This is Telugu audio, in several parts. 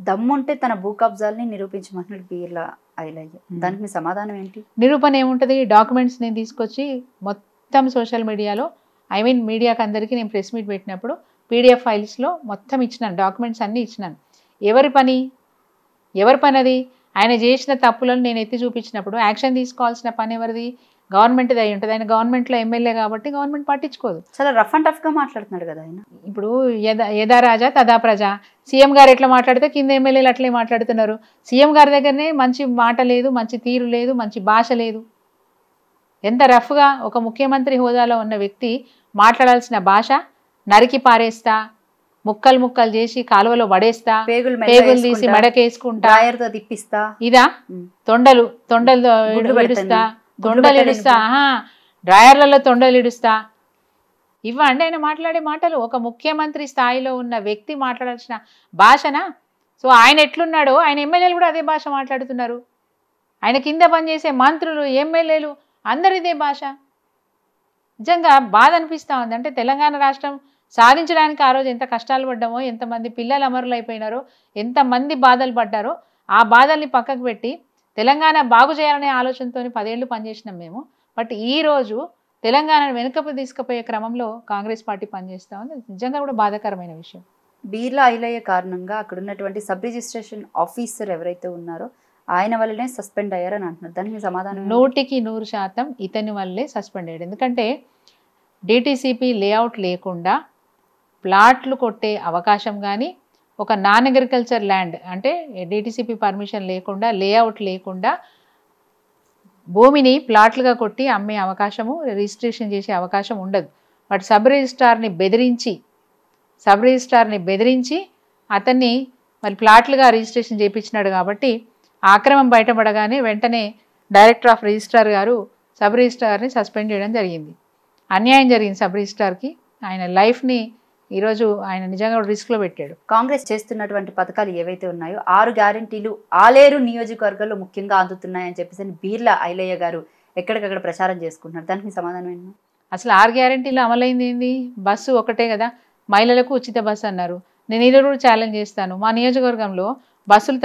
దమ్ముంటే తన భూ కబ్జాలని నిరూపించమంటున్నాడు బిర్లా ఐలయ్య. దానికి మీ సమాధానం ఏంటి? నిరూపణ ఏముంటుంది? డాక్యుమెంట్స్ నేను తీసుకొచ్చి మొత్తం సోషల్ మీడియాలో మీడియాకి అందరికీ నేను ప్రెస్ మీట్ పెట్టినప్పుడు పీడిఎఫ్ ఫైల్స్లో మొత్తం ఇచ్చినాను, డాక్యుమెంట్స్ అన్నీ ఇచ్చినాను. ఎవరి పని అది? ఆయన చేసిన తప్పులను నేను ఎత్తి చూపించినప్పుడు యాక్షన్ తీసుకోవాల్సిన పని ఎవరిది? గవర్నమెంట్ది అయి ఉంటుంది. ఆయన గవర్నమెంట్లో ఎమ్మెల్యే కాబట్టి గవర్నమెంట్ పట్టించుకోదు. చాలా రఫ్ అండ్ టఫ్గా మాట్లాడుతున్నాడు కదా ఆయన. ఇప్పుడు యథా రాజా తదా ప్రజ. సీఎం గారు ఎట్లా మాట్లాడితే కింద ఎమ్మెల్యేలు అట్లే మాట్లాడుతున్నారు. సీఎం గారి దగ్గరనే మంచి మాట లేదు, మంచి తీరు లేదు, మంచి భాష లేదు. ఎంత రఫ్గా ఒక ముఖ్యమంత్రి హోదాలో ఉన్న వ్యక్తి మాట్లాడాల్సిన భాష, నరికి పారేస్తా, ముక్కలు చేసి కాలువలో పడేస్తా, పేగులు తీసి మెడకేసుకుంటా, తిప్పిస్తా, ఇదా తొండలు ఇడుస్తా, తొండలు ఇడుస్తా, డ్రాయర్లలో తొండలు ఇడుస్తా, ఇవ్వండి ఆయన మాట్లాడే మాటలు. ఒక ముఖ్యమంత్రి స్థాయిలో ఉన్న వ్యక్తి మాట్లాడాల్సిన భాషనా? సో ఆయన ఎట్లున్నాడో ఆయన ఎమ్మెల్యేలు కూడా అదే భాష మాట్లాడుతున్నారు. ఆయన కింద పనిచేసే మంత్రులు, ఎమ్మెల్యేలు అందరు ఇదే భాష. నిజంగా బాధ అనిపిస్తూ ఉంది. అంటే తెలంగాణ రాష్ట్రం సాధించడానికి ఆ రోజు ఎంత కష్టాలు పడ్డామో, ఎంతమంది పిల్లలు అమరులు అయిపోయినారో, ఎంతమంది బాధలు పడ్డారో, ఆ బాధల్ని పక్కకు పెట్టి తెలంగాణ బాగు చేయాలనే ఆలోచనతో 10 ఏళ్ళు పనిచేసినాం మేము. బట్ ఈరోజు తెలంగాణను వెనుకకు తీసుకుపోయే క్రమంలో కాంగ్రెస్ పార్టీ పనిచేస్తూ ఉంది. నిజంగా కూడా బాధాకరమైన విషయం. బిర్లా ఐలయ్య కారణంగా అక్కడ ఉన్నటువంటి సబ్ రిజిస్ట్రేషన్ ఆఫీసర్ ఎవరైతే ఉన్నారో ఆయన వల్లనే సస్పెండ్ అయ్యారని అంటున్నారు. దానికి సమాధానం 100% ఇతని వల్లే సస్పెండ్ అయ్యాడు. ఎందుకంటే డిటిసిపి లేఅవుట్ లేకుండా ప్లాట్లు కొట్టే అవకాశం కానీ, ఒక నాన్ అగ్రికల్చర్ ల్యాండ్ అంటే డిటిసిపి పర్మిషన్ లేకుండా, లేఅవుట్ లేకుండా భూమిని ప్లాట్లుగా కొట్టి అమ్మే అవకాశము, రిజిస్ట్రేషన్ చేసే అవకాశం ఉండదు. బట్ సబ్ రిజిస్ట్రార్ని బెదిరించి అతన్ని మరి ప్లాట్లుగా రిజిస్ట్రేషన్ చేయించినాడు. కాబట్టి ఆ అక్రమం బయటపడగానే వెంటనే డైరెక్టర్ ఆఫ్ రిజిస్ట్రార్ గారు సబ్ రిజిస్ట్రార్ని సస్పెండ్ చేయడం జరిగింది. అన్యాయం జరిగింది సబ్ రిజిస్ట్రార్కి. ఆయన లైఫ్ని ఈరోజు ఆయన నిజంగా రిస్క్లో పెట్టాడు. కాంగ్రెస్ చేస్తున్నటువంటి పథకాలు ఏవైతే ఉన్నాయో 6 గ్యారెంటీలు ఆలేరు నియోజకవర్గంలో ముఖ్యంగా అందుతున్నాయని చెప్పేసి బిర్లా ఐలయ్య గారు ఎక్కడికక్కడ ప్రచారం చేసుకుంటున్నారు. దానికి సమాధానం ఏంటి? అసలు 6 గ్యారెంటీలు అమలైంది ఏంది? బస్సు ఒకటే కదా, మహిళలకు ఉచిత బస్సు అన్నారు. నేను ఈరోజు కూడా ఛాలెంజ్ చేస్తాను, మా నియోజకవర్గంలో బస్సులు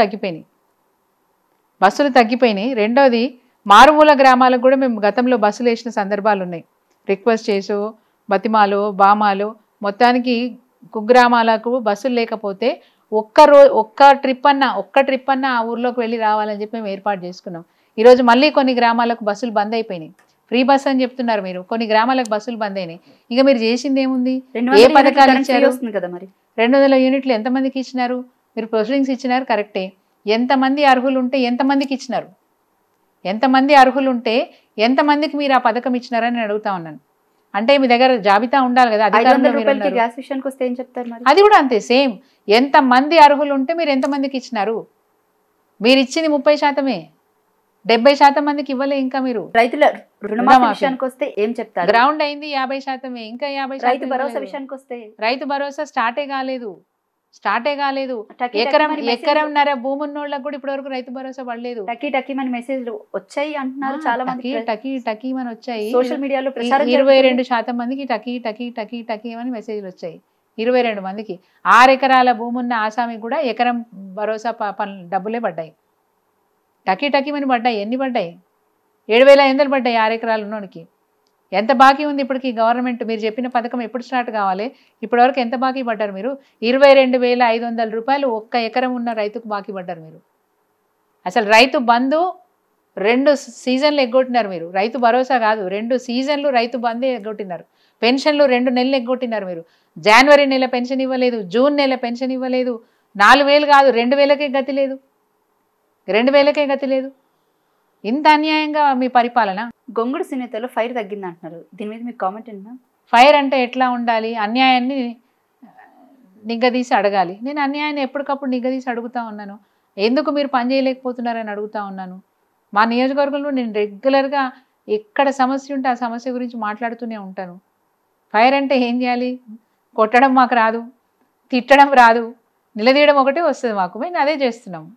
తగ్గిపోయినాయి. రెండోది, మారుమూల గ్రామాలకు కూడా మేము గతంలో బస్సులు వేసిన సందర్భాలు ఉన్నాయి. రిక్వెస్ట్ చేసో, బతిమాలో, బామాలో, మొత్తానికి కుగ్రామాలకు బస్సులు లేకపోతే ఒక్క ట్రిప్ అన్న ఆ ఊర్లోకి వెళ్ళి రావాలని చెప్పి మేము ఏర్పాటు చేసుకున్నాం. ఈరోజు మళ్ళీ కొన్ని గ్రామాలకు బస్సులు బంద్ అయిపోయినాయి. ఫ్రీ బస్ అని చెప్తున్నారు మీరు, కొన్ని గ్రామాలకు బస్సులు బంద్ అయినాయి. ఇక మీరు చేసింది ఏముంది? ఏ పథకాలు ఇచ్చారు? 200 యూనిట్లు ఎంతమందికి ఇచ్చినారు? మీరు ప్రొసీడింగ్స్ ఇచ్చినారు కరెక్టే. ఎంతమంది అర్హులు ఉంటే ఎంతమందికి ఇచ్చినారు? ఎంతమందికి మీరు ఆ పథకం ఇచ్చినారని నేను అడుగుతా ఉన్నాను. అంటే మీ దగ్గర జాబితా ఉండాలి కదా. అది కూడా అంతే సేమ్. ఎంతమంది అర్హులు ఉంటే మీరు ఎంతమందికి ఇచ్చినారు? మీరు ఇచ్చింది 30%, 70% మందికి ఇవ్వలే. ఇంకా మీరు రైతుల రుణమాఫీ విషయానికి వస్తే ఏం చెప్తారు? గ్రౌండ్ అయింది 50%, ఇంకా 50%. రైతు భరోసా విషయానికి వస్తే రైతు భరోసా స్టార్టే కాలేదు. ఎకరంన్నర భూమి ఉన్నోళ్ళకి కూడా ఇప్పటి వరకు రైతు భరోసా పడలేదు. టకీ మెసేజ్లు వచ్చాయి అంటున్నారు చాలా మంది. టకీ అని వచ్చాయి సోషల్ మీడియాలో. 22% మందికి టకీ అని మెసేజ్లు వచ్చాయి. 22 మందికి. 6 ఎకరాల భూమి ఉన్న ఆసామికి కూడా ఎకరం భరోసా డబ్బులే పడ్డాయి. టకీ అని పడ్డాయి. ఎన్ని పడ్డాయి? 7,500 పడ్డాయి 6 ఎకరాలు ఉన్నోనికి. ఎంత బాకీ ఉంది ఇప్పటికి గవర్నమెంట్? మీరు చెప్పిన పథకం ఎప్పుడు స్టార్ట్ కావాలి? ఇప్పటివరకు ఎంత బాకీ పడ్డారు మీరు? 22,500 రూపాయలు ఒక్క ఎకరం ఉన్న రైతుకు బాకీ పడ్డారు మీరు. అసలు రైతు బంధు 2 సీజన్లు ఎగ్గొట్టినారు మీరు. రైతు భరోసా కాదు, 2 సీజన్లు రైతు బంధే ఎగ్గొట్టినారు. పెన్షన్లు 2 నెలలు ఎగ్గొట్టినారు మీరు. జనవరి నెల పెన్షన్ ఇవ్వలేదు, జూన్ నెల పెన్షన్ ఇవ్వలేదు. 4,000 కాదు 2,000కే గతి లేదు. ఇంత అన్యాయంగా మీ పరిపాలన. గొంగుడు సునీతలో ఫైర్ తగ్గింది అంటున్నారు. దీని మీద మీకు కామెంట్ ఏంటా? ఫైర్ అంటే ఎట్లా ఉండాలి? అన్యాయాన్ని నిగ్గదీసి అడగాలి. నేను అన్యాయాన్ని ఎప్పటికప్పుడు నిగ్గదీసి అడుగుతూ ఉన్నాను. ఎందుకు మీరు పని చేయలేకపోతున్నారని అడుగుతూ ఉన్నాను. మా నియోజకవర్గంలో నేను రెగ్యులర్గా ఎక్కడ సమస్య ఉంటే ఆ సమస్య గురించి మాట్లాడుతూనే ఉంటాను. ఫైర్ అంటే ఏం చేయాలి? కొట్టడం మాకు రాదు, తిట్టడం రాదు, నిలదీయడం ఒకటే వస్తుంది మాకు. మేము అదే చేస్తున్నాము.